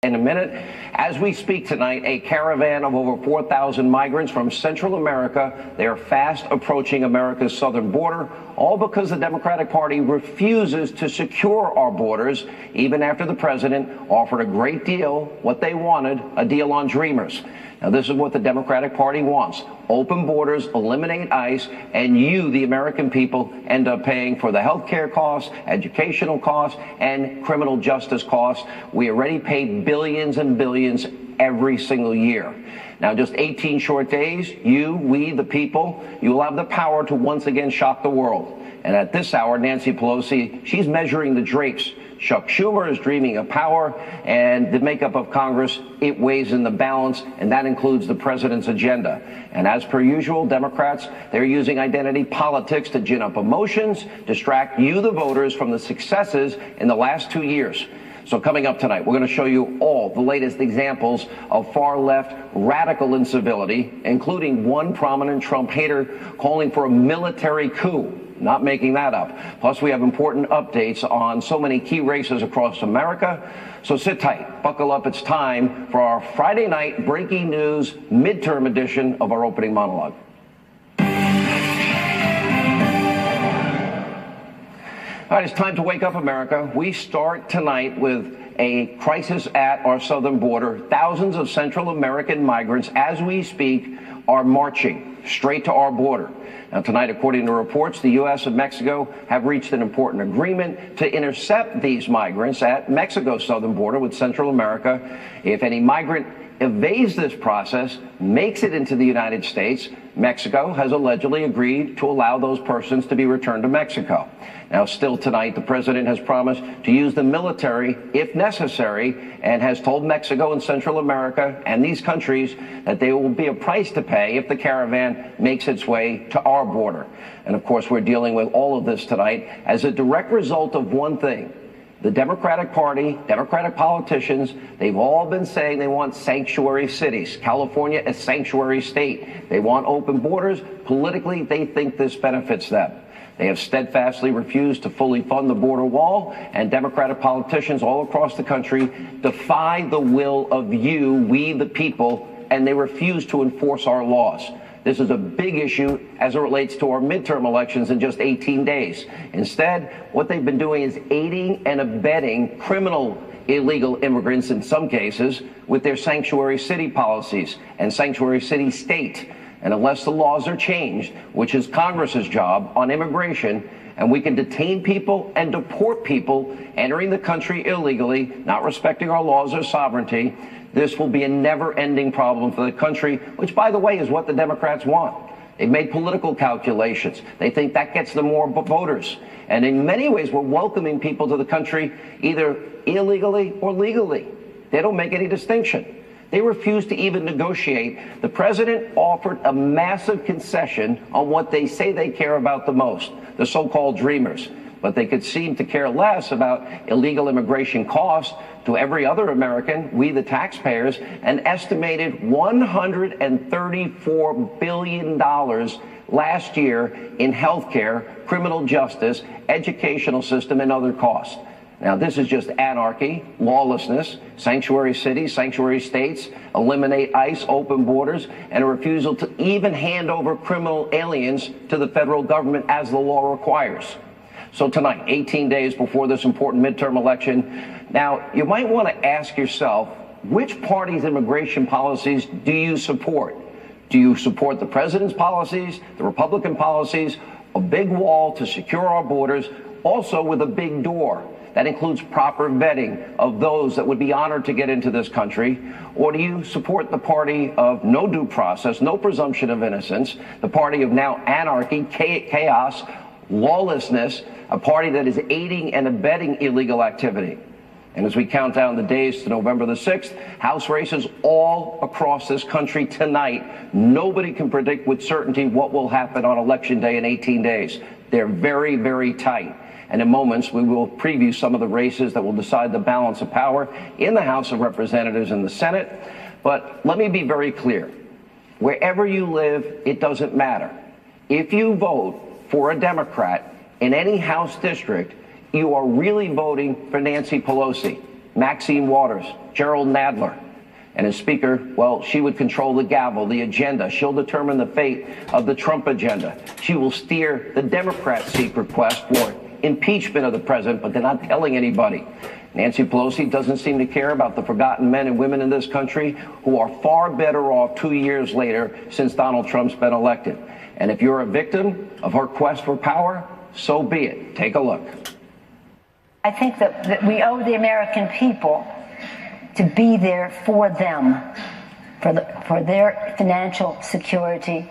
in a minute. As we speak tonight, a caravan of over 4,000 migrants from Central America, they are fast approaching America's southern border, all because the Democratic Party refuses to secure our borders, even after the president offered a great deal, what they wanted, a deal on Dreamers. Now, this is what the Democratic Party wants. Open borders, eliminate ICE, and you, the American people, end up paying for the health care costs, educational costs, and criminal justice costs. We already pay billions and billions every single year. Now, just 18 short days, we, the people, you will have the power to once again shock the world. And at this hour, Nancy Pelosi, she's measuring the drapes. Chuck Schumer is dreaming of power, and the makeup of Congress, it weighs in the balance, and that includes the president's agenda. And as per usual, Democrats, they're using identity politics to gin up emotions, distract you, the voters, from the successes in the last 2 years. So coming up tonight, we're going to show you all the latest examples of far-left radical incivility, including one prominent Trump hater calling for a military coup. Not making that up. Plus, we have important updates on so many key races across America. So sit tight, buckle up. It's time for our Friday night breaking news midterm edition of our opening monologue. All right, it's time to wake up, America. We start tonight with a crisis at our southern border. Thousands of Central American migrants, as we speak, are marching straight to our border. Now, tonight, according to reports, the U.S. and Mexico have reached an important agreement to intercept these migrants at Mexico's southern border with Central America. If any migrant evades this process, makes it into the United States, Mexico has allegedly agreed to allow those persons to be returned to Mexico. Now, still tonight, the president has promised to use the military if necessary, and has told Mexico and Central America and these countries that there will be a price to pay if the caravan makes its way to our border. And of course, we're dealing with all of this tonight as a direct result of one thing. The Democratic Party, Democratic politicians, they've all been saying they want sanctuary cities. California, a sanctuary state. They want open borders. Politically, they think this benefits them. They have steadfastly refused to fully fund the border wall, and Democratic politicians all across the country defy the will of we the people, and they refuse to enforce our laws. This is a big issue as it relates to our midterm elections in just 18 days. Instead, what they've been doing is aiding and abetting criminal illegal immigrants in some cases with their sanctuary city policies and sanctuary city state. And unless the laws are changed, which is Congress's job on immigration, and we can detain people and deport people entering the country illegally, not respecting our laws or sovereignty, this will be a never-ending problem for the country, which, by the way, is what the Democrats want. They've made political calculations. They think that gets them more voters. And in many ways, we're welcoming people to the country either illegally or legally. They don't make any distinction. They refuse to even negotiate. The president offered a massive concession on what they say they care about the most, the so-called Dreamers. But they could seem to care less about illegal immigration costs to every other American, we the taxpayers, an estimated $134 billion last year in health care, criminal justice, educational system, and other costs. Now, this is just anarchy, lawlessness, sanctuary cities, sanctuary states, eliminate ICE, open borders, and a refusal to even hand over criminal aliens to the federal government as the law requires. So tonight, 18 days before this important midterm election, now, you might want to ask yourself, which party's immigration policies do you support? Do you support the president's policies, the Republican policies, a big wall to secure our borders, also with a big door? That includes proper vetting of those that would be honored to get into this country. Or do you support the party of no due process, no presumption of innocence, the party of now anarchy, chaos, lawlessness, a party that is aiding and abetting illegal activity? And as we count down the days to November the 6th, House races all across this country tonight. Nobody can predict with certainty what will happen on Election Day in 18 days. They're very, very tight. And in moments, we will preview some of the races that will decide the balance of power in the House of Representatives and the Senate. But let me be very clear. Wherever you live, it doesn't matter. If you vote for a Democrat in any House district, you are really voting for Nancy Pelosi. Maxine Waters, Gerald Nadler. And as Speaker, well, she would control the gavel, the agenda. She'll determine the fate of the Trump agenda. She will steer the Democrats' secret quest for impeachment of the president, but they're not telling anybody. Nancy Pelosi doesn't seem to care about the forgotten men and women in this country who are far better off 2 years later since Donald Trump's been elected. And if you're a victim of her quest for power, so be it. Take a look. I think that we owe the American people to be there for them, for their financial security,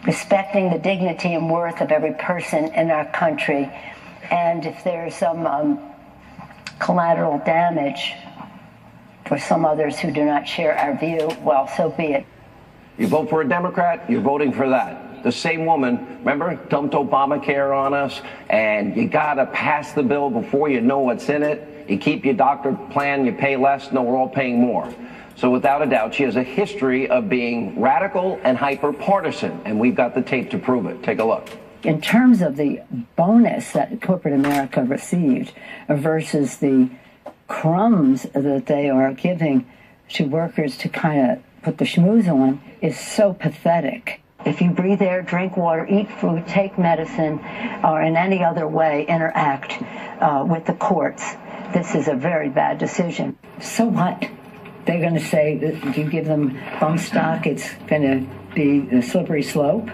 respecting the dignity and worth of every person in our country. And if there's some collateral damage for some others who do not share our view, well, so be it. You vote for a Democrat, you're voting for that. The same woman, remember, dumped Obamacare on us, and you got to pass the bill before you know what's in it. You keep your doctor plan, you pay less. No, we're all paying more. So without a doubt, she has a history of being radical and hyper-partisan, and we've got the tape to prove it. Take a look. In terms of the bonus that corporate America received versus the crumbs that they are giving to workers to kind of put the schmooze on is so pathetic. If you breathe air, drink water, eat food, take medicine, or in any other way interact with the courts, this is a very bad decision. So what? They're going to say that if you give them bump stock, it's going to be a slippery slope?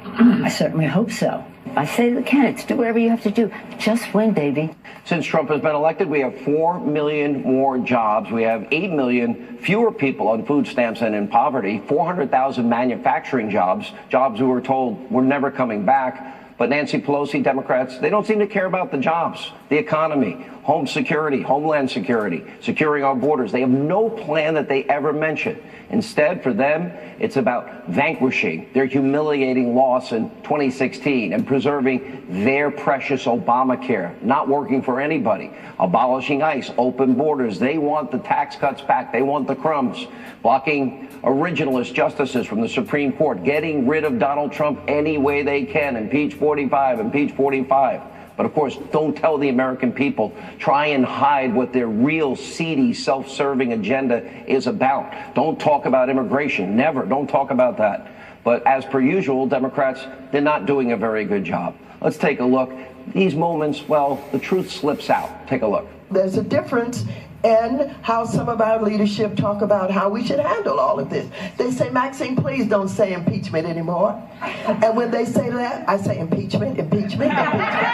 I certainly hope so. I say to the candidates, do whatever you have to do. Just win, baby. Since Trump has been elected, we have 4 million more jobs. We have 8 million fewer people on food stamps and in poverty, 400,000 manufacturing jobs who were told we're never coming back. But Nancy Pelosi, Democrats, they don't seem to care about the jobs, the economy, home security, homeland security, securing our borders. They have no plan that they ever mention. Instead, for them, it's about vanquishing their humiliating loss in 2016 and preserving their precious Obamacare, not working for anybody, abolishing ICE, open borders. They want the tax cuts back. They want the crumbs, blocking originalist justices from the Supreme Court, getting rid of Donald Trump any way they can, impeach 45, impeach 45. But of course, don't tell the American people. Try and hide what their real seedy, self-serving agenda is about. Don't talk about immigration. Never. Don't talk about that. But as per usual, Democrats, they're not doing a very good job. Let's take a look. These moments, well, the truth slips out. Take a look. There's a difference in how some of our leadership talk about how we should handle all of this. They say, Maxine, please don't say impeachment anymore. And when they say that, I say impeachment, impeachment, impeachment.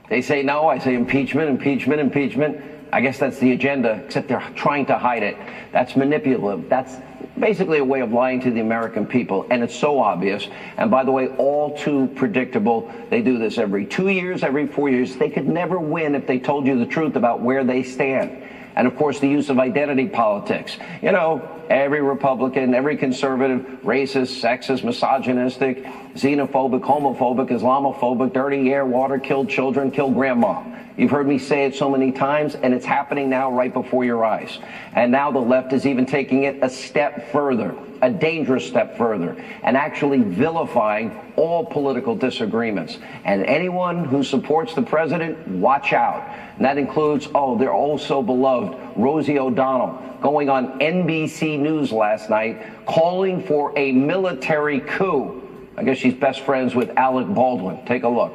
They say no, I say impeachment, impeachment, impeachment. I guess that's the agenda, except they're trying to hide it. That's manipulative. That's basically a way of lying to the American people, and it's so obvious. And by the way, all too predictable. They do this every 2 years, every 4 years. They could never win if they told you the truth about where they stand. And of course, the use of identity politics. You know, every Republican, every conservative, racist, sexist, misogynistic, xenophobic, homophobic, Islamophobic, dirty air, water, kill children, kill grandma. You've heard me say it so many times, and it's happening now right before your eyes. And now the left is even taking it a step further, a dangerous step further, and actually vilifying all political disagreements. And anyone who supports the president, watch out. And that includes, their also beloved Rosie O'Donnell, going on NBC News last night, calling for a military coup. I guess she's best friends with Alec Baldwin. Take a look.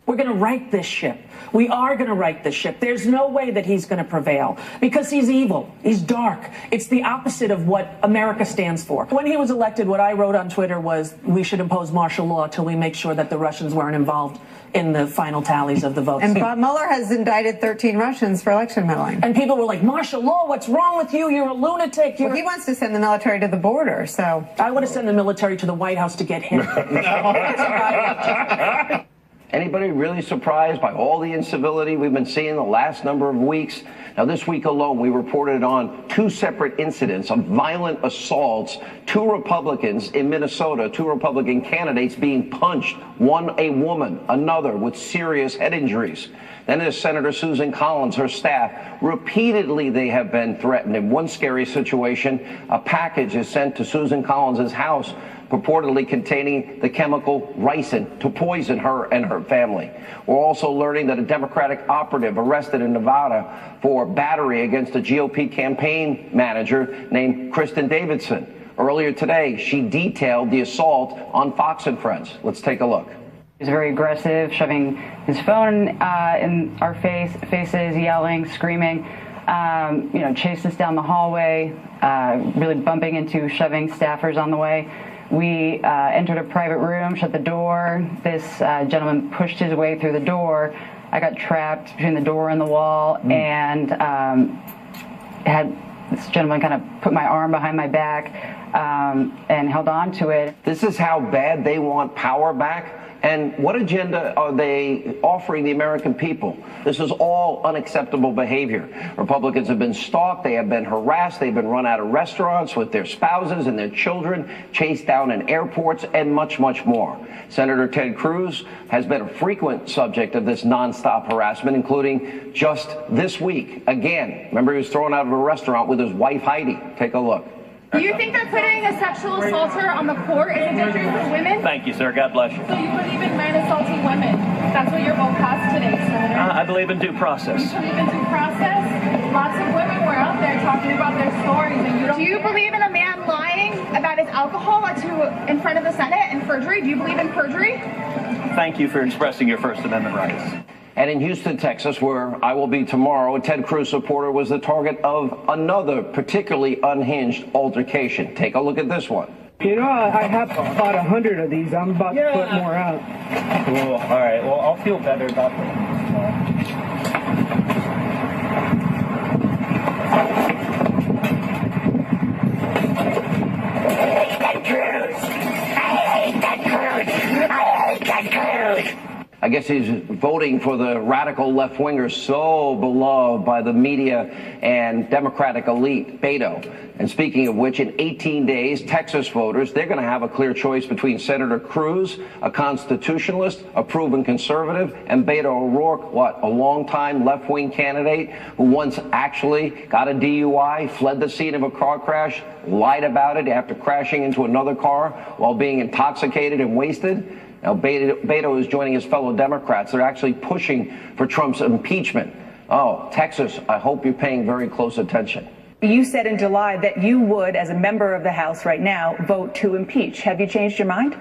We're going to right this ship. We are going to right this ship. There's no way that he's going to prevail because he's evil. He's dark. It's the opposite of what America stands for. When he was elected, what I wrote on Twitter was we should impose martial law till we make sure that the Russians weren't involved in the final tallies of the votes. And Bob Mueller has indicted 13 Russians for election meddling. And people were like, martial law, what's wrong with you? You're a lunatic. Well, he wants to send the military to the border, so. I want to send the military to the White House to get him. Anybody really surprised by all the incivility we've been seeing the last number of weeks? Now, this week alone, we reported on 2 separate incidents of violent assaults, 2 Republicans in Minnesota, 2 Republican candidates being punched, one a woman, another with serious head injuries. Then there's Senator Susan Collins, her staff. Repeatedly, they have been threatened. In one scary situation, a package is sent to Susan Collins' house purportedly containing the chemical ricin to poison her and her family. We're also learning that a Democratic operative arrested in Nevada for battery against a GOP campaign manager named Kristen Davidson. Earlier today, she detailed the assault on Fox and Friends. Let's take a look. He was very aggressive, shoving his phone in our faces, yelling, screaming, chased us down the hallway, really bumping into, shoving staffers on the way. We entered a private room, shut the door. This gentleman pushed his way through the door. I got trapped between the door and the wall, and had this gentleman kind of put my arm behind my back and held on to it. This is how bad they want power back. And what agenda are they offering the American people? This is all unacceptable behavior. Republicans have been stalked, they have been harassed, they've been run out of restaurants with their spouses and their children, chased down in airports, and much, much more. Senator Ted Cruz has been a frequent subject of this nonstop harassment, including just this week. Again, remember he was thrown out of a restaurant with his wife, Heidi. Take a look. Do you think that putting a sexual assaulter on the court is a victory for women? Thank you, sir. God bless you. So you believe in men assaulting women? That's what your vote passed today, Senator. I believe in due process. You believe in due process? Lots of women were out there talking about their stories, and you don't. Do you believe in a man lying about his alcohol in front of the Senate and perjury? Do you believe in perjury? Thank you for expressing your First Amendment rights. And in Houston, Texas, where I will be tomorrow, a Ted Cruz supporter was the target of another particularly unhinged altercation. Take a look at this one. You know, I have about 100 of these. I'm about to put more out. Cool. All right. Well, I'll feel better about that. I guess he's voting for the radical left-winger so beloved by the media and Democratic elite, Beto. And speaking of which, in 18 days, Texas voters, they're going to have a clear choice between Senator Cruz, a constitutionalist, a proven conservative, and Beto O'Rourke, a longtime left-wing candidate who once actually got a DUI, fled the scene of a car crash, lied about it after crashing into another car while being intoxicated and wasted. Now, Beto is joining his fellow Democrats. They're actually pushing for Trump's impeachment. Oh, Texas, I hope you're paying very close attention. You said in July that you would, as a member of the House right now, vote to impeach. Have you changed your mind?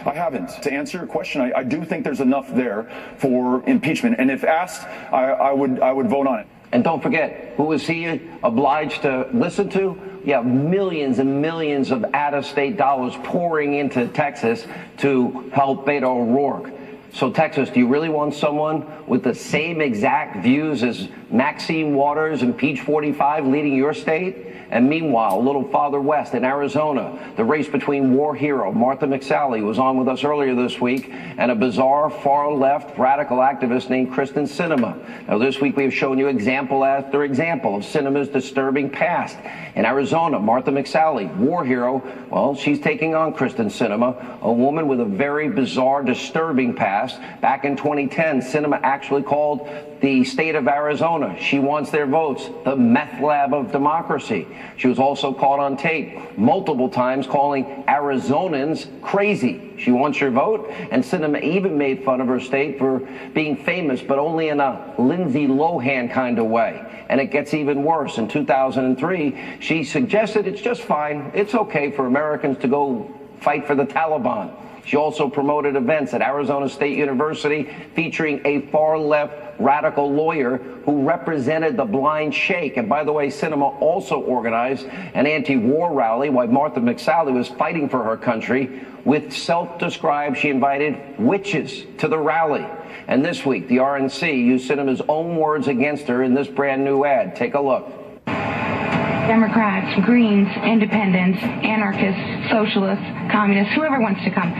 I haven't. To answer your question, I do think there's enough there for impeachment. And if asked, I would vote on it. And don't forget, who is he obliged to listen to? You have millions and millions of out-of-state dollars pouring into Texas to help Beto O'Rourke. So, Texas, do you really want someone with the same exact views as Maxine Waters and Peach 45 leading your state? And meanwhile, a little farther west in Arizona, the race between war hero Martha McSally was on with us earlier this week, and a bizarre far-left radical activist named Kristen Sinema. Now, this week we have shown you example after example of Sinema's disturbing past. In Arizona, Martha McSally, war hero, well, she's taking on Kristen Sinema, a woman with a very bizarre, disturbing past. Back in 2010, Sinema actually called the state of Arizona, she wants their votes, the meth lab of democracy. She was also caught on tape multiple times calling Arizonans crazy. She wants your vote, and Sinema even made fun of her state for being famous, but only in a Lindsay Lohan kind of way. And it gets even worse. In 2003, she suggested it's just fine, it's okay for Americans to go fight for the Taliban. She also promoted events at Arizona State University featuring a far-left radical lawyer who represented the blind sheikh. And by the way, Sinema also organized an anti-war rally while Martha McSally was fighting for her country. With self-described, she invited witches to the rally. And this week, the RNC used Sinema's own words against her in this brand new ad. Take a look. Democrats, Greens, Independents, Anarchists, Socialists, Communists, whoever wants to come,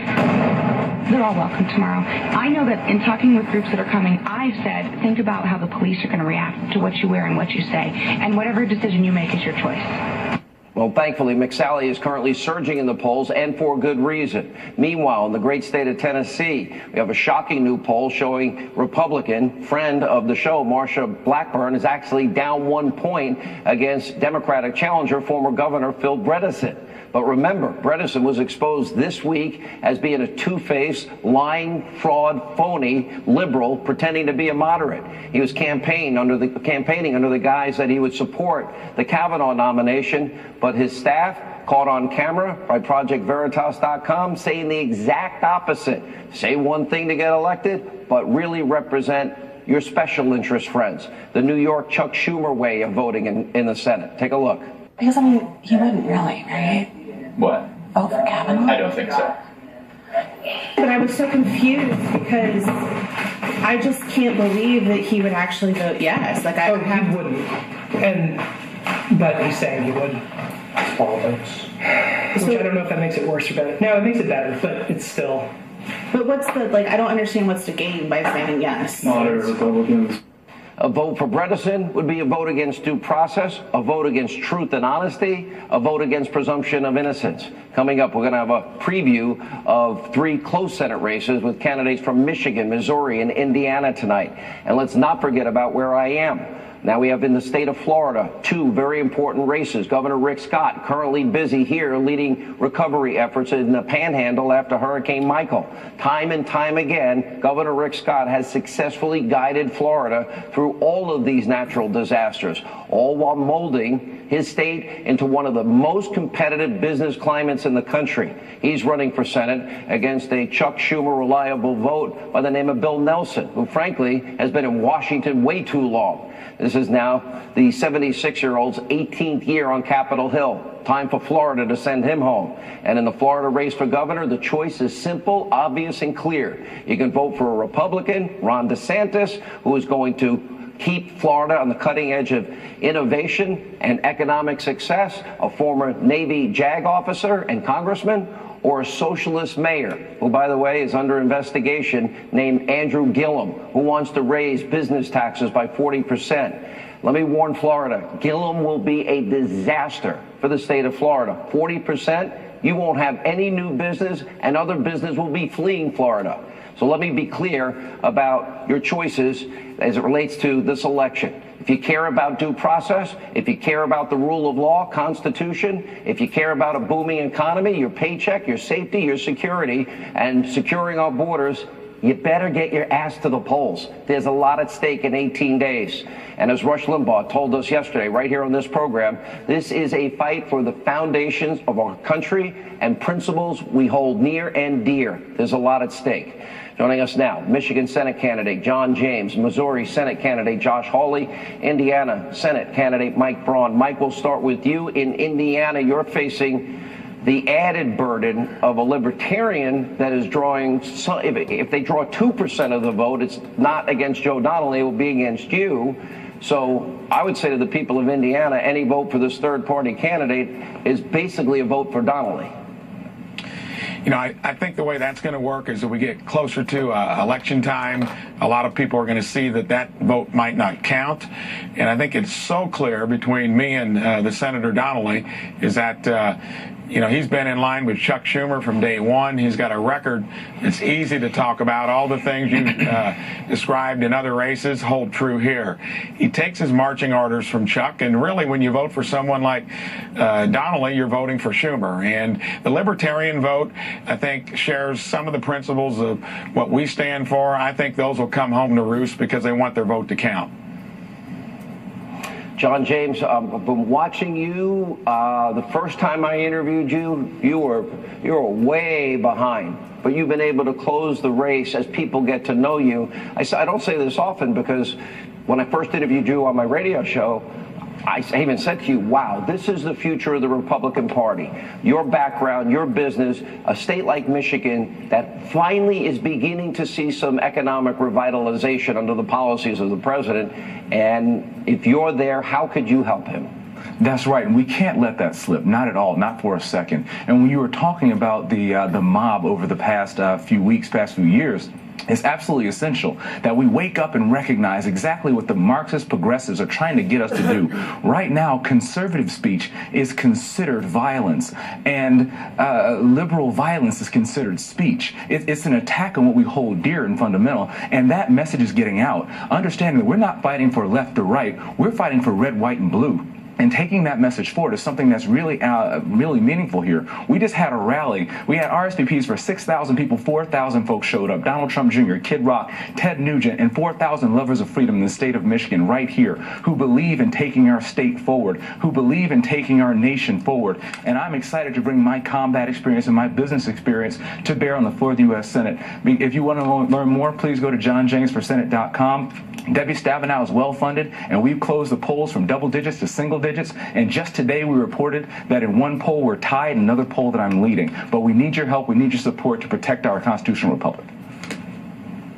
they're all welcome tomorrow. I know that in talking with groups that are coming, I've said, think about how the police are going to react to what you wear and what you say, and whatever decision you make is your choice. Well, thankfully, McSally is currently surging in the polls, and for good reason. Meanwhile, in the great state of Tennessee, we have a shocking new poll showing Republican, friend of the show, Marsha Blackburn, is actually down 1 point against Democratic challenger, former Governor Phil Bredesen. But remember, Bredesen was exposed this week as being a two-faced, lying, fraud, phony liberal pretending to be a moderate. He was campaigning under the guise that he would support the Kavanaugh nomination, but his staff caught on camera by ProjectVeritas.com saying the exact opposite. Say one thing to get elected, but really represent your special interest friends. The New York Chuck Schumer way of voting in the Senate. Take a look. Because, I mean, he wouldn't really, right? What? Vote for Kavanaugh? I don't think so. But I was so confused because I just can't believe that he would actually vote yes. Like, he wouldn't. But he's saying he would. It's politics. Which I don't know if that makes it worse or better. No, it makes it better, but it's still. But what's the, like, I don't understand what's to gain by saying yes. Moderate Republicans. A vote for Bredesen would be a vote against due process, a vote against truth and honesty, a vote against presumption of innocence. Coming up, we're going to have a preview of 3 close Senate races with candidates from Michigan, Missouri, and Indiana tonight. And let's not forget about where I am. Now we have in the state of Florida 2 very important races. Governor Rick Scott currently busy here leading recovery efforts in the Panhandle after Hurricane Michael. Time and time again, Governor Rick Scott has successfully guided Florida through all of these natural disasters, all while molding his state into one of the most competitive business climates in the country. He's running for Senate against a Chuck Schumer reliable vote by the name of Bill Nelson, who frankly has been in Washington way too long. This is now the 76-year-old's 18th year on Capitol Hill. Time for Florida to send him home. And in the Florida race for governor, the choice is simple, obvious, and clear. You can vote for a Republican, Ron DeSantis, who is going to keep Florida on the cutting edge of innovation and economic success, a former Navy JAG officer and congressman, or a socialist mayor, who, by the way, is under investigation, named Andrew Gillum, who wants to raise business taxes by 40%. Let me warn Florida, Gillum will be a disaster for the state of Florida. 40%, you won't have any new business, and other business will be fleeing Florida. So let me be clear about your choices as it relates to this election. If you care about due process, if you care about the rule of law, Constitution, if you care about a booming economy, your paycheck, your safety, your security, and securing our borders, you better get your ass to the polls. There's a lot at stake in 18 days. And as Rush Limbaugh told us yesterday, right here on this program, this is a fight for the foundations of our country and principles we hold near and dear. There's a lot at stake. Joining us now, Michigan Senate candidate John James, Missouri Senate candidate Josh Hawley, Indiana Senate candidate Mike Braun. Mike, we'll start with you. In Indiana, you're facing the added burden of a libertarian that is drawing, if they draw 2% of the vote, it's not against Joe Donnelly, it will be against you. So I would say to the people of Indiana, any vote for this third-party candidate is basically a vote for Donnelly. You know, I think the way that's going to work is that we get closer to election time, a lot of people are going to see that that vote might not count. And I think it's so clear between me and the Senator Donnelly is that, you know, he's been in line with Chuck Schumer from day one. He's got a record that's easy to talk about. All the things you described in other races hold true here. He takes his marching orders from Chuck, and really when you vote for someone like Donnelly, you're voting for Schumer. And the libertarian vote, I think, shares some of the principles of what we stand for. I think those will come home to roost because they want their vote to count. John James, I've been watching you. The first time I interviewed you, you were way behind, but you've been able to close the race as people get to know you. I don't say this often because when I first interviewed you on my radio show, I even said to you, wow, this is the future of the Republican Party. Your background, your business, a state like Michigan that finally is beginning to see some economic revitalization under the policies of the president. And if you're there, how could you help him? That's right, and we can't let that slip, not at all, not for a second. And when you were talking about the mob over the past few weeks, past few years, it's absolutely essential that we wake up and recognize exactly what the Marxist progressives are trying to get us to do. Right now, conservative speech is considered violence, and liberal violence is considered speech. It's an attack on what we hold dear and fundamental, and that message is getting out. Understanding that we're not fighting for left or right, we're fighting for red, white, and blue. And taking that message forward is something that's really meaningful here. We just had a rally. We had RSVPs for 6,000 people, 4,000 folks showed up. Donald Trump Jr., Kid Rock, Ted Nugent, and 4,000 lovers of freedom in the state of Michigan right here who believe in taking our state forward, who believe in taking our nation forward. And I'm excited to bring my combat experience and my business experience to bear on the floor of the U.S. Senate. If you want to learn more, please go to johnjamesforsenate.com. Debbie Stabenow is well funded, and we've closed the polls from double digits to single digits. And just today we reported that in one poll we're tied, and another poll that I'm leading. But we need your help, we need your support to protect our constitutional republic.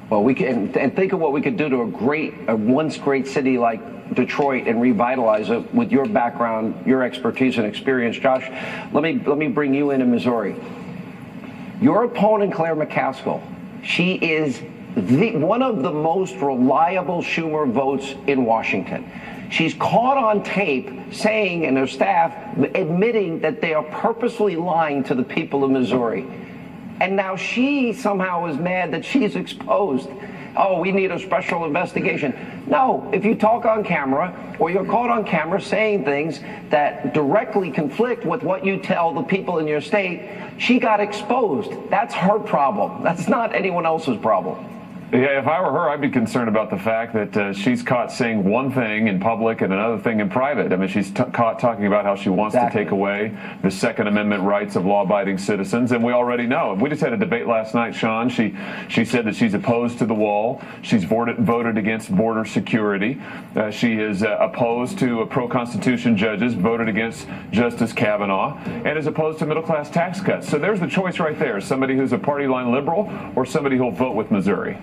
Well, we can, and think of what we could do to a once great city like Detroit and revitalize it with your background, your expertise and experience. Josh, let me bring you in Missouri. Your opponent, Claire McCaskill, she is one of the most reliable Schumer votes in Washington. She's caught on tape saying, and her staff admitting, that they are purposely lying to the people of Missouri. And now she somehow is mad that she's exposed. Oh, we need a special investigation. No, if you talk on camera or you're caught on camera saying things that directly conflict with what you tell the people in your state, she got exposed. That's her problem. That's not anyone else's problem. Yeah, if I were her, I'd be concerned about the fact that she's caught saying one thing in public and another thing in private. I mean, she's caught talking about how she wants to take away the Second Amendment rights of law-abiding citizens, and we already know. We just had a debate last night, Sean. She said that she's opposed to the wall. She's voted against border security. She is opposed to pro-Constitution judges, voted against Justice Kavanaugh, and is opposed to middle-class tax cuts. So there's the choice right there, somebody who's a party line liberal or somebody who'll vote with Missouri.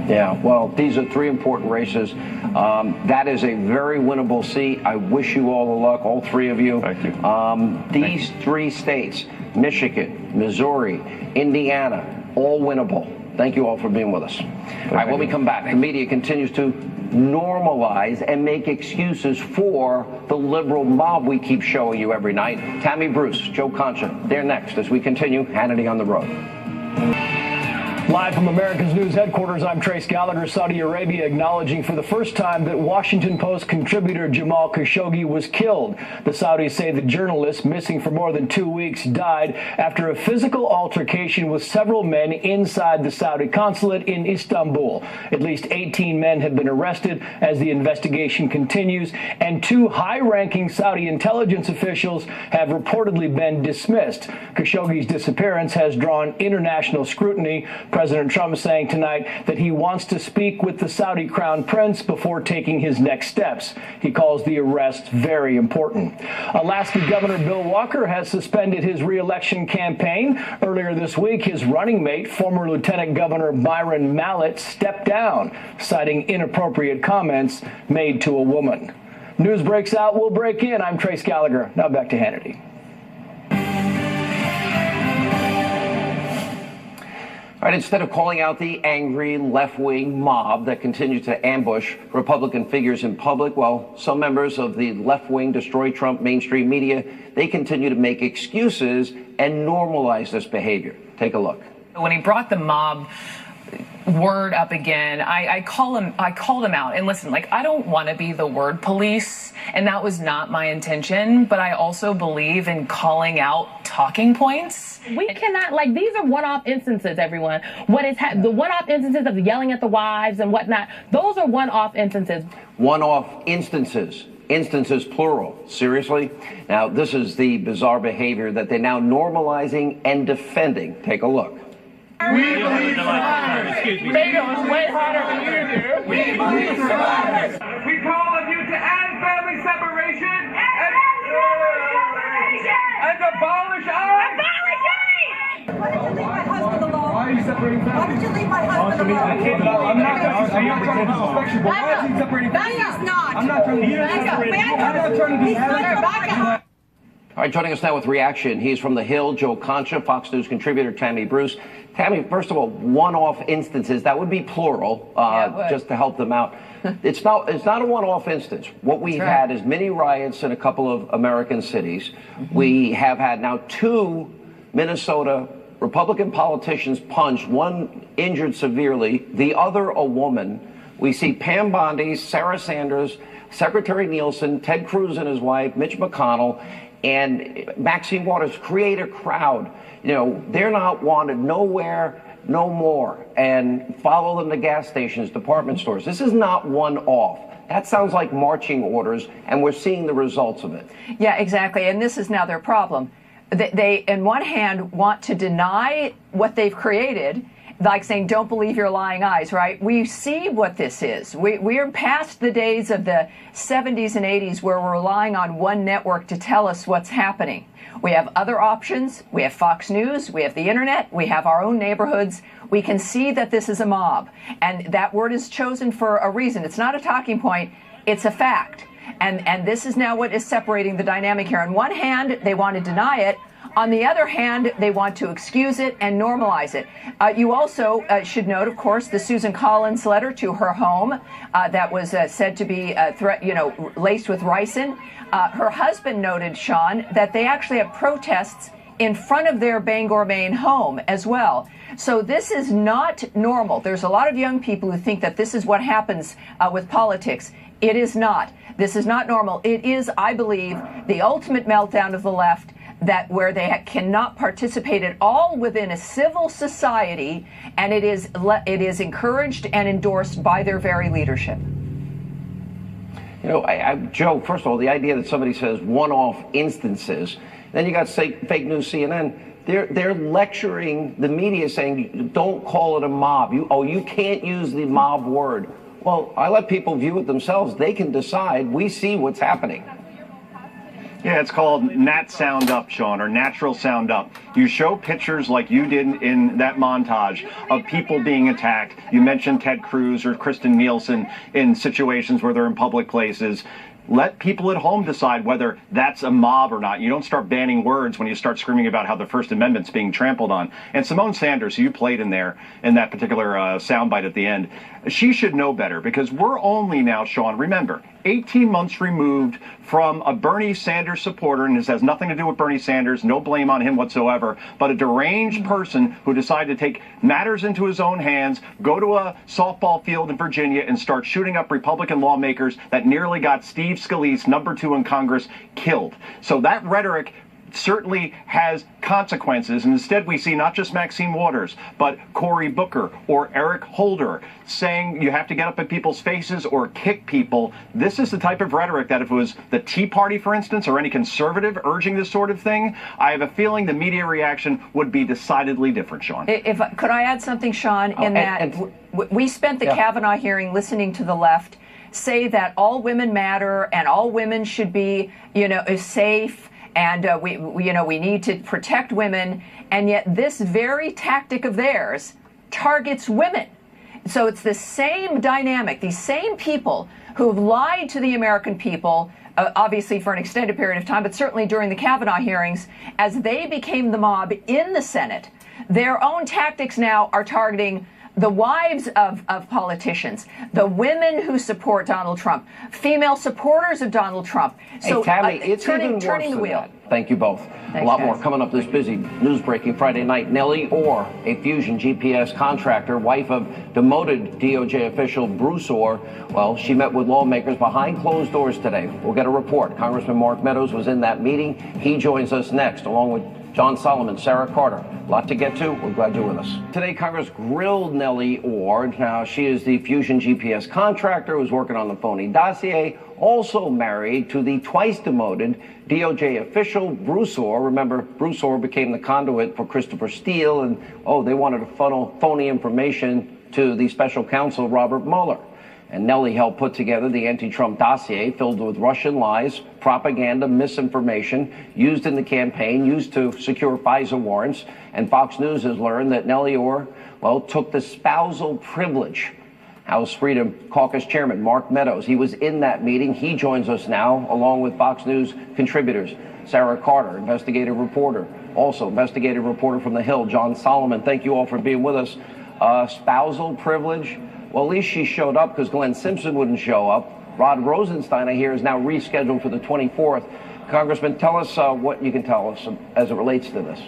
Yeah, well, these are three important races. That is a very winnable seat. I wish you all the luck, all three of you. Thank you. These three states, Michigan, Missouri, Indiana, all winnable. Thank you all for being with us. All right, when we come back, the media continues to normalize and make excuses for the liberal mob we keep showing you every night. Tammy Bruce, Joe Concha, they're next as we continue Hannity on the Road. Live from America's News headquarters, I'm Trace Gallagher. Saudi Arabia acknowledging for the first time that Washington Post contributor Jamal Khashoggi was killed. The Saudis say the journalist, missing for more than 2 weeks, died after a physical altercation with several men inside the Saudi consulate in Istanbul. At least 18 men have been arrested as the investigation continues, and 2 high-ranking Saudi intelligence officials have reportedly been dismissed. Khashoggi's disappearance has drawn international scrutiny. President Trump is saying tonight that he wants to speak with the Saudi Crown Prince before taking his next steps. He calls the arrest very important. Alaska Governor Bill Walker has suspended his re-election campaign. Earlier this week, his running mate, former Lieutenant Governor Byron Mallett, stepped down, citing inappropriate comments made to a woman. News breaks out, we'll break in. I'm Trace Gallagher. Now back to Hannity. All right, instead of calling out the angry left-wing mob that continues to ambush Republican figures in public, well, some members of the left-wing destroy Trump mainstream media, they continue to make excuses and normalize this behavior. Take a look. When he brought the mob word up again, I called him out. And listen, I don't want to be the word police, and that was not my intention, but I also believe in calling out talking points. We cannot, these are one-off instances, everyone. The one-off instances of yelling at the wives and whatnot, those are one-off instances. One-off instances. Instances plural. Seriously? Now, this is the bizarre behavior that they're now normalizing and defending. Take a look. We believe survivors. Bingo is way harder than you do. We believe survivors. We call on you to end family separation and abolish our... Why did you leave my husband alone? Why are you separating families? Why did you leave my husband alone? I'm not trying to disrespect you, but why is he separating families? He's not. I'm not trying to disrespect. All right, joining us now with reaction, he's from The Hill, Joe Concha, Fox News contributor Tammy Bruce. Tammy, first of all, one-off instances, that would be plural, just to help them out. It's not a one-off instance. What we've had is many riots in a couple of American cities. We have had now 2 Minnesota Republican politicians punched, one injured severely, the other a woman We see Pam Bondi, Sarah Sanders, Secretary Nielsen, Ted Cruz and his wife, Mitch McConnell, and Maxine Waters create a crowd. You know, they're not wanted nowhere, no more, and follow them to gas stations, department stores. This is not one-off. That sounds like marching orders, and we're seeing the results of it. Yeah, exactly, and this is now their problem. They, on one hand, want to deny what they've created, like saying, don't believe your lying eyes, right? We see what this is. We're past the days of the 70s and 80s where we're relying on one network to tell us what's happening. We have other options. We have Fox News. We have the internet. We have our own neighborhoods. We can see that this is a mob. And that word is chosen for a reason. It's not a talking point. It's a fact. And this is now what is separating the dynamic here. On one hand, they want to deny it. On the other hand, they want to excuse it and normalize it. You also should note, of course, the Susan Collins letter to her home that was said to be laced with ricin. Her husband noted, Sean, that they actually have protests in front of their Bangor, Maine home as well. So this is not normal. There's a lot of young people who think that this is what happens with politics. It is not. This is not normal. It is, I believe, the ultimate meltdown of the left, that where they cannot participate at all within a civil society, and it is encouraged and endorsed by their very leadership. You know, Joe, first of all, the idea that somebody says one-off instances, then you got fake news CNN, they're lecturing the media saying, don't call it a mob. You can't use the mob word. Well, I let people view it themselves. They can decide. We see what's happening. Yeah, it's called Nat Sound Up, Sean, or Natural Sound Up. You show pictures like you did in that montage of people being attacked. You mentioned Ted Cruz or Kristen Nielsen in situations where they're in public places. Let people at home decide whether that's a mob or not. You don't start banning words when you start screaming about how the First Amendment's being trampled on. And Simone Sanders, who you played in there in that particular soundbite at the end, she should know better, because we're only now, Sean, remember, 18 months removed from a Bernie Sanders supporter, and this has nothing to do with Bernie Sanders, no blame on him whatsoever, but a deranged person who decided to take matters into his own hands, go to a softball field in Virginia and start shooting up Republican lawmakers that nearly got Steve Scalise, number 2 in Congress, killed. So that rhetoric certainly has consequences, and instead we see not just Maxine Waters, but Cory Booker or Eric Holder saying you have to get up in people's faces or kick people. This is the type of rhetoric that if it was the Tea Party, for instance, or any conservative urging this sort of thing, I have a feeling the media reaction would be decidedly different, Sean. Could I add something, Sean, we spent the Kavanaugh hearing listening to the left say that all women matter and all women should be, safe, and we need to protect women, and yet this very tactic of theirs targets women. So it's the same dynamic, these same people who have lied to the American people, obviously for an extended period of time, but certainly during the Kavanaugh hearings, as they became the mob in the Senate. Their own tactics now are targeting the wives of politicians, the women who support Donald Trump, female supporters of Donald Trump. So, hey, Tammy, it's turning even worse the than wheel. that. Thank you both. Thanks, a lot guys. more coming up this busy news-breaking Friday night. Nellie Orr, a Fusion GPS contractor, wife of demoted DOJ official Bruce Orr, well, she met with lawmakers behind closed doors today. We'll get a report. Congressman Mark Meadows was in that meeting. He joins us next, along with John Solomon, Sarah Carter. A lot to get to. We're glad you're with us. Today, Congress grilled Nellie Orr. Now, she is the Fusion GPS contractor who's working on the phony dossier, also married to the twice-demoted DOJ official Bruce Orr. Remember, Bruce Orr became the conduit for Christopher Steele, and, they wanted to funnel phony information to the special counsel, Robert Mueller. And Nellie helped put together the anti-Trump dossier filled with Russian lies, propaganda, misinformation used in the campaign, used to secure FISA warrants. And Fox News has learned that Nellie Orr, took the spousal privilege. House Freedom Caucus Chairman Mark Meadows, he was in that meeting. He joins us now, along with Fox News contributors. Sarah Carter, investigative reporter. Also, investigative reporter from The Hill, John Solomon. Thank you all for being with us. Spousal privilege. Well, at least she showed up because Glenn Simpson wouldn't show up. Rod Rosenstein, I hear, is now rescheduled for the 24th. Congressman, tell us what you can tell us as it relates to this.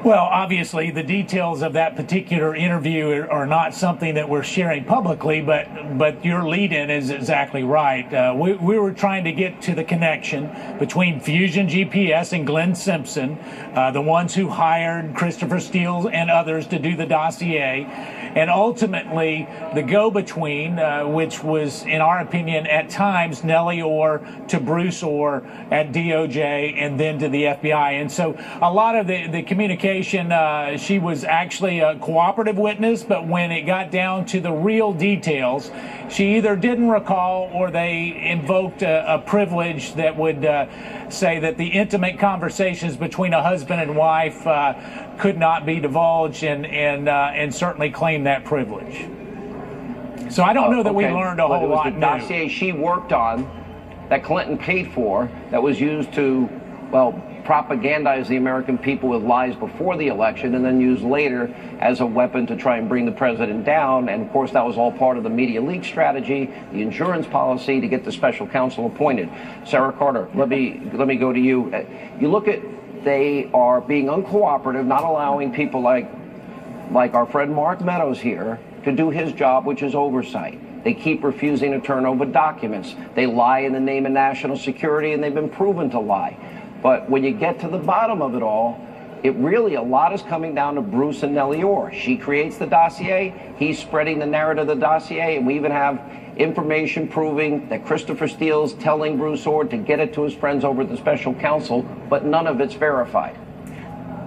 Well, obviously, the details of that particular interview are not something that we're sharing publicly, but your lead-in is exactly right. We were trying to get to the connection between Fusion GPS and Glenn Simpson, the ones who hired Christopher Steele and others to do the dossier, and ultimately the go-between, which was, in our opinion, at times Nellie Orr to Bruce Orr at DOJ and then to the FBI. And so a lot of the communication, she was actually a cooperative witness, but when it got down to the real details, she either didn't recall or they invoked a privilege that would say that the intimate conversations between a husband and wife could not be divulged, and certainly claim that privilege. So I don't know that we learned a whole lot new. The dossier she worked on that Clinton paid for that was used to, well, propagandize the American people with lies before the election and then used later as a weapon to try and bring the president down. And of course, that was all part of the media leak strategy, the insurance policy to get the special counsel appointed. Sarah Carter, let me go to you. You look at, they are being uncooperative, not allowing people like our friend Mark Meadows here to do his job, which is oversight. They keep refusing to turn over documents. They lie in the name of national security, and they've been proven to lie. But when you get to the bottom of it all, it really, a lot is coming down to Bruce and Nellie Orr. She creates the dossier, he's spreading the narrative of the dossier, and we even have information proving that Christopher Steele's telling Bruce Orr to get it to his friends over at the special counsel, but none of it's verified.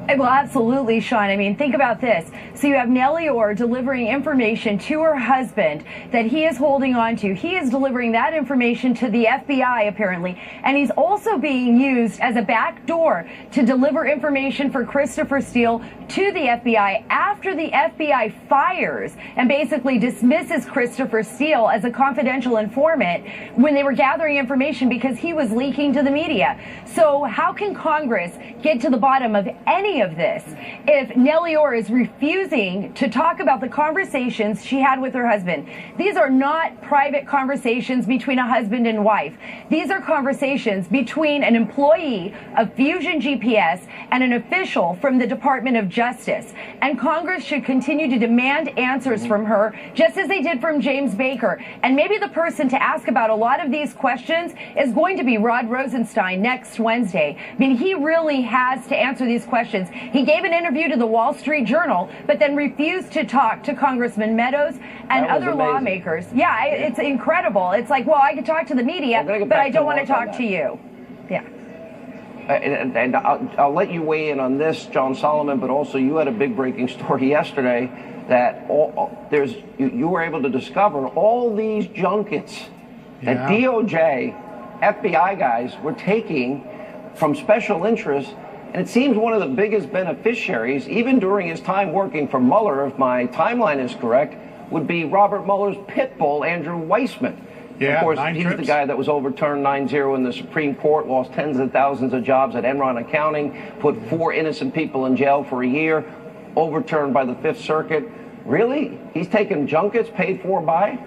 Well, absolutely, Sean. I mean, think about this. So you have Nellie Orr delivering information to her husband that he is holding on to. He is delivering that information to the FBI, apparently. And he's also being used as a back door to deliver information for Christopher Steele to the FBI after the FBI fires and basically dismisses Christopher Steele as a confidential informant when they were gathering information because he was leaking to the media. So how can Congress get to the bottom of any of this if Nellie Orr is refusing to talk about the conversations she had with her husband? These are not private conversations between a husband and wife. These are conversations between an employee of Fusion GPS and an official from the Department of Justice. And Congress should continue to demand answers from her, just as they did from James Baker. And maybe the person to ask about a lot of these questions is going to be Rod Rosenstein next Wednesday. I mean, he really has to answer these questions. He gave an interview to the Wall Street Journal, but then refused to talk to Congressman Meadows and other lawmakers. Yeah, it's incredible. It's like, well, I could talk to the media, but I don't want to talk to you. Yeah. And I'll let you weigh in on this, John Solomon, but also you had a big breaking story yesterday that you were able to discover all these junkets that DOJ, FBI guys were taking from special interests. And it seems one of the biggest beneficiaries, even during his time working for Mueller, if my timeline is correct, would be Robert Mueller's pit bull, Andrew Weissman. Yeah, of course, he's the guy that was overturned 9-0 in the Supreme Court, lost tens of thousands of jobs at Enron Accounting, put 4 innocent people in jail for a year, overturned by the Fifth Circuit. Really? He's taking junkets paid for by?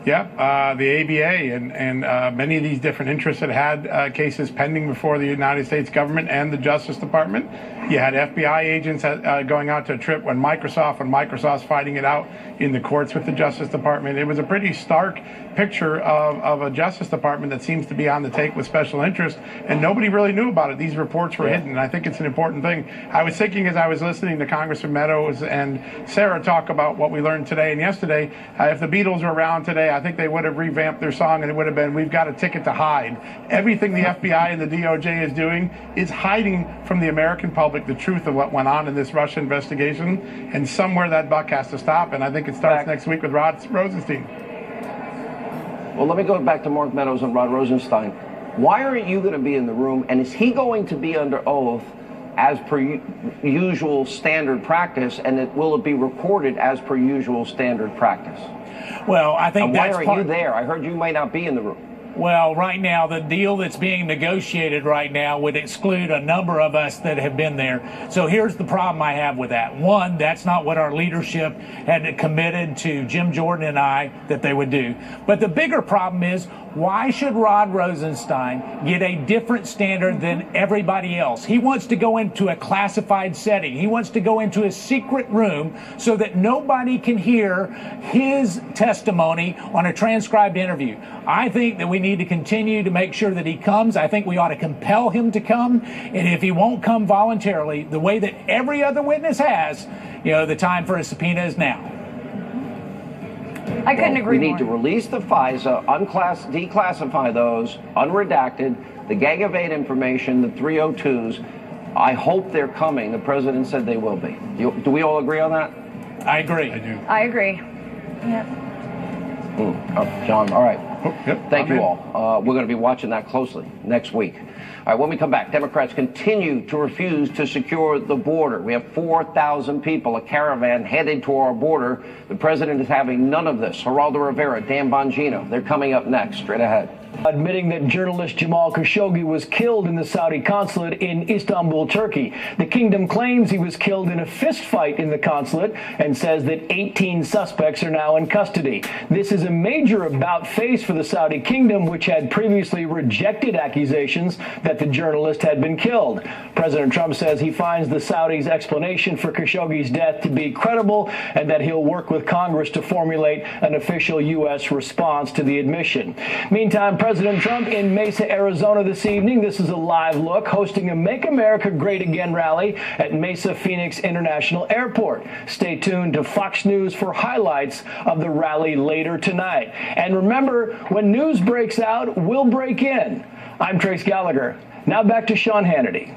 Yeah, the ABA and many of these different interests that had cases pending before the United States government and the Justice Department. You had FBI agents going out to a trip when Microsoft's fighting it out in the courts with the Justice Department. It was a pretty stark picture of a Justice Department that seems to be on the take with special interest, and nobody really knew about it. These reports were hidden, and I think it's an important thing. I was thinking as I was listening to Congressman Meadows and Sarah talk about what we learned today and yesterday, if the Beatles were around today, I think they would have revamped their song, and it would have been, "We've got a ticket to hide." Everything the FBI and the DOJ is doing is hiding from the American public the truth of what went on in this Russia investigation, and somewhere that buck has to stop, and I think it starts next week with Rod Rosenstein. Well, let me go back to Mark Meadows and Rod Rosenstein. Why aren't you going to be in the room, and is he going to be under oath as per usual standard practice, and will it be recorded as per usual standard practice? Well, I think why aren't you there? I heard you might not be in the room. Well, right now, the deal that's being negotiated right now would exclude a number of us that have been there. So here's the problem I have with that. One, that's not what our leadership had committed to Jim Jordan and I that they would do. But the bigger problem is, why should Rod Rosenstein get a different standard than everybody else? He wants to go into a classified setting. He wants to go into a secret room so that nobody can hear his testimony on a transcribed interview. I think that we need to continue to make sure that he comes. I think we ought to compel him to come. And if he won't come voluntarily, the way that every other witness has, the time for a subpoena is now. I couldn't agree more. We need more. to release the FISA, declassify those, unredacted, the Gang of 8 information, the 302s. I hope they're coming. The president said they will be. Do we all agree on that? I agree. I do. I agree. Yep. John, all right. Thank you all. We're going to be watching that closely next week. All right, when we come back, Democrats continue to refuse to secure the border. We have 4,000 people, a caravan headed to our border. The president is having none of this. Geraldo Rivera, Dan Bongino, they're coming up next. Straight ahead. Admitting that journalist Jamal Khashoggi was killed in the Saudi consulate in Istanbul, Turkey. The kingdom claims he was killed in a fist fight in the consulate and says that 18 suspects are now in custody. This is a major about-face for the Saudi kingdom, which had previously rejected accusations that the journalist had been killed. President Trump says he finds the Saudis' explanation for Khashoggi's death to be credible and that he'll work with Congress to formulate an official U.S. response to the admission. Meantime, President Trump in Mesa, Arizona this evening. This is a live look, hosting a Make America Great Again rally at Mesa Phoenix International Airport. Stay tuned to Fox News for highlights of the rally later tonight. And remember, when news breaks out, we'll break in. I'm Trace Gallagher. Now back to Sean Hannity.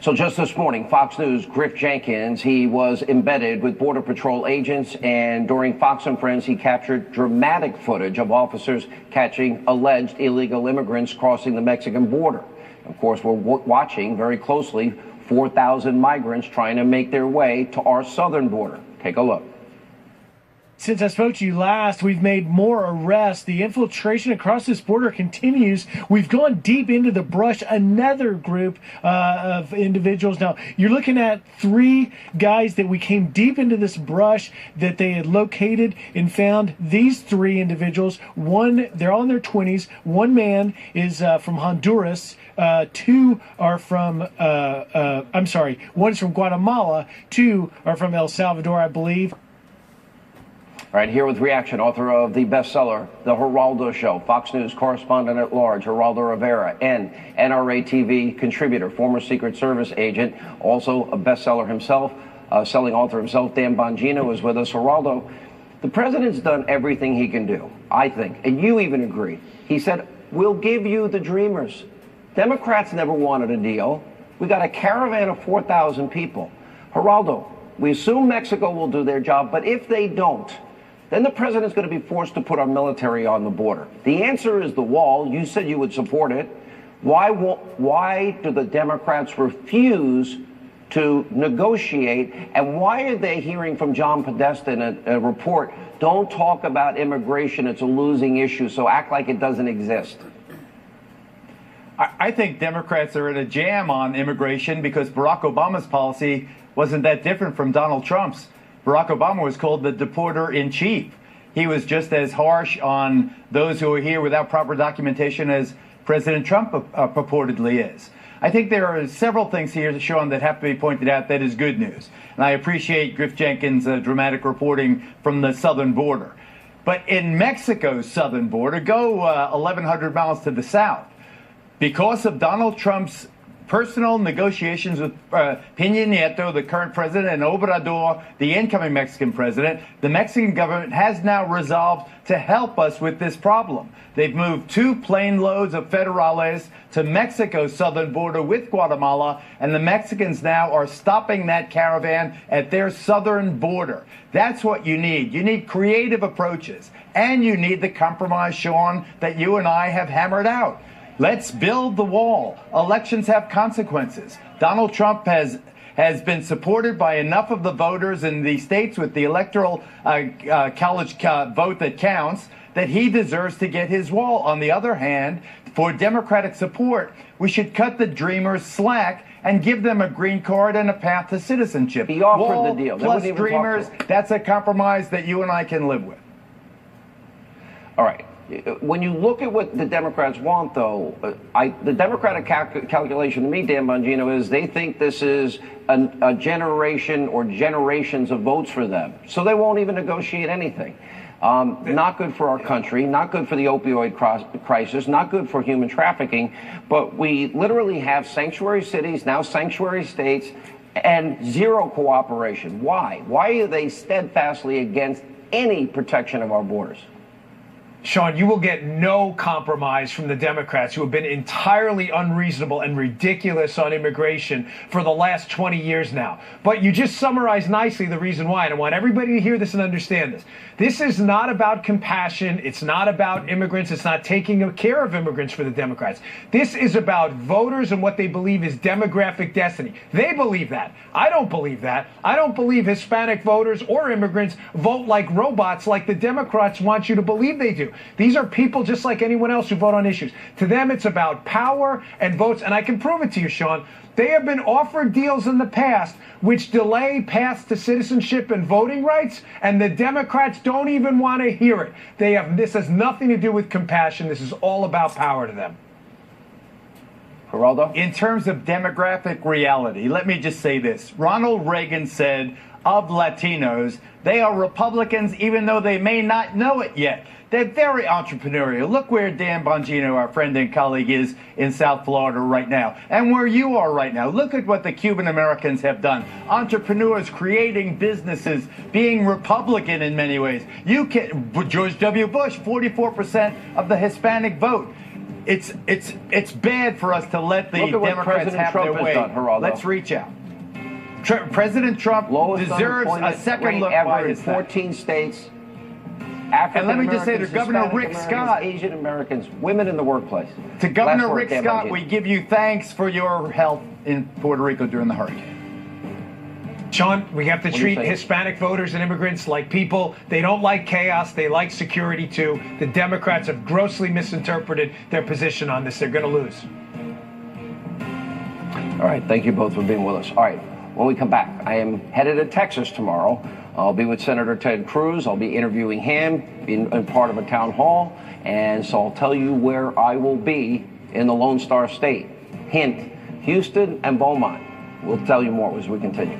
So just this morning, Fox News' Griff Jenkins, he was embedded with Border Patrol agents, and during Fox and Friends, he captured dramatic footage of officers catching alleged illegal immigrants crossing the Mexican border. Of course, we're watching very closely 4,000 migrants trying to make their way to our southern border. Take a look. Since I spoke to you last, we've made more arrests. The infiltration across this border continues. We've gone deep into the brush, another group of individuals. Now, you're looking at 3 guys that we came deep into this brush that they had located and found these 3 individuals. One, they're all in their 20s. One man is from Honduras. 2 are from, one's from Guatemala. 2 are from El Salvador, I believe. All right, here with reaction, author of the bestseller, The Geraldo Show, Fox News correspondent at large, Geraldo Rivera, and NRA TV contributor, former Secret Service agent, also a bestseller himself, selling author himself, Dan Bongino is with us. Geraldo, the president's done everything he can do, I think, and you even agree. He said, we'll give you the dreamers. Democrats never wanted a deal. We got a caravan of 4,000 people. Geraldo, we assume Mexico will do their job, but if they don't, then the president's going to be forced to put our military on the border. The answer is the wall. You said you would support it. Why do the Democrats refuse to negotiate? And why are they hearing from John Podesta in a report, don't talk about immigration, it's a losing issue, so act like it doesn't exist? I think Democrats are in a jam on immigration because Barack Obama's policy wasn't that different from Donald Trump's. Barack Obama was called the deporter-in-chief. He was just as harsh on those who are here without proper documentation as President Trump purportedly is. I think there are several things here, Sean, that have to be pointed out that is good news. And I appreciate Griff Jenkins' dramatic reporting from the southern border. But in Mexico's southern border, go 1,100 miles to the south. Because of Donald Trump's personal negotiations with Peña Nieto, the current president, and Obrador, the incoming Mexican president, the Mexican government has now resolved to help us with this problem. They've moved 2 plane loads of federales to Mexico's southern border with Guatemala, and the Mexicans now are stopping that caravan at their southern border. That's what you need. You need creative approaches, and you need the compromise, Sean, that you and I have hammered out. Let's build the wall. Elections have consequences. Donald Trump has has been supported by enough of the voters in the states with the electoral college vote that counts that he deserves to get his wall. On the other hand, for Democratic support, we should cut the Dreamers slack and give them a green card and a path to citizenship. He offered Wall the deal. They plus wouldn't even Dreamers, talk to him. that's a compromise that you and I can live with. All right. When you look at what the Democrats want, though, the Democratic calculation to me, Dan Bongino, is they think this is a generation or generations of votes for them. So they won't even negotiate anything. Not good for our country, not good for the opioid crisis, not good for human trafficking. But we literally have sanctuary cities, now sanctuary states, and zero cooperation. Why? Why are they steadfastly against any protection of our borders? Sean, you will get no compromise from the Democrats, who have been entirely unreasonable and ridiculous on immigration for the last 20 years now. But you just summarized nicely the reason why, and I want everybody to hear this and understand this. This is not about compassion. It's not about immigrants. It's not taking care of immigrants for the Democrats. This is about voters and what they believe is demographic destiny. They believe that. I don't believe that. I don't believe Hispanic voters or immigrants vote like robots like the Democrats want you to believe they do. These are people just like anyone else who vote on issues. To them, it's about power and votes. And I can prove it to you, Sean. They have been offered deals in the past which delay paths to citizenship and voting rights, and the Democrats don't even want to hear it. This has nothing to do with compassion. This is all about power to them. Geraldo? In terms of demographic reality, let me just say this. Ronald Reagan said of Latinos, they are Republicans even though they may not know it yet. They're very entrepreneurial. Look where Dan Bongino, our friend and colleague, is in South Florida right now, and where you are right now. Look at what the Cuban Americans have done. Entrepreneurs creating businesses, being Republican in many ways. George W. Bush, 44% of the Hispanic vote. It's bad for us to let the Democrats have their way. Let's reach out. President Trump deserves a second look by his 14 states. And let me just say to Governor Rick Scott, Asian Americans, women in the workplace. To Governor Rick Scott, we give you thanks for your help in Puerto Rico during the hurricane. Sean, we have to treat Hispanic voters and immigrants like people. They don't like chaos. They like security, too. The Democrats have grossly misinterpreted their position on this. They're going to lose. All right. Thank you both for being with us. All right. When we come back, I am headed to Texas tomorrow. I'll be with Senator Ted Cruz. I'll be interviewing him, being part of a town hall. And so I'll tell you where I will be in the Lone Star State. Hint, Houston and Beaumont. We'll tell you more as we continue.